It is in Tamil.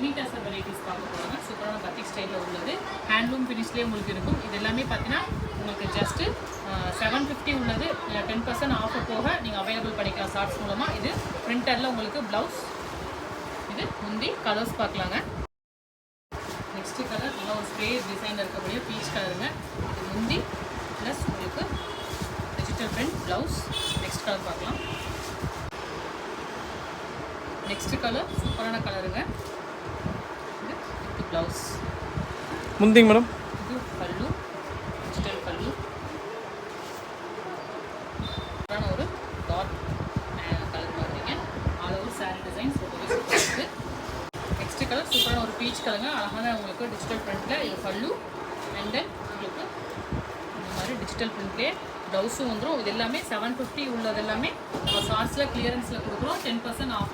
செமி டசர் வெரைட்டிஸ் பார்க்க போகிறாங்க. சூப்பரான பத்திக் ஸ்டைலில் உள்ளது. ஹேண்ட்லூம் ஃபினிஷ்லேயே உங்களுக்கு இருக்கும். இது எல்லாமே பார்த்தீங்கன்னா உங்களுக்கு ஜஸ்ட்டு 750 உள்ளது. 10% ஆஃபர் போக நீங்கள் அவைலபிள் பண்ணிக்கலாம் ஷார்ட்ஸ் மூலமாக. இது பிரிண்டரில் உங்களுக்கு ப்ளவுஸ், இது முந்தி. கலர்ஸ் பார்க்கலாங்க. நெக்ஸ்ட்டு கலர் நல்லா ஒரு ஸ்ப்ரே டிசைனில் இருக்கக்கூடிய பீச் கலருங்க. இது முந்தி ப்ளஸ் உங்களுக்கு digital print blouse. Next colour பார்க்கலாம். நெக்ஸ்ட் கலர் சூப்பரான கலருங்க. இது ப்ளவுஸ் முந்திங்க மேடம். இது பல்லு, டிஜிட்டல் பல்லு. சூப்பரான ஒரு டாட் கலர் பார்த்தீங்க. ஆல் ஓவர் சாரி டிசைன்ஸ் ரொம்பவே சூப்பராக இருக்குது. நெக்ஸ்ட் கலர் சூப்பரான ஒரு பீச் கலருங்க. அழகான உங்களுக்கு டிஜிட்டல் பிரிண்ட்டில் இது பல்லு. அண்ட் தென் உங்களுக்கு இந்த மாதிரி டிஜிட்டல் பிரிண்ட்லேயே ப்ளவுஸும் வந்துடும். இது எல்லாமே 750 உள்ளது. எல்லாமே நம்ம ஷார்ட்ஸில் கிளியரன்ஸில் கொடுக்குறோம். 10% ஆஃப்.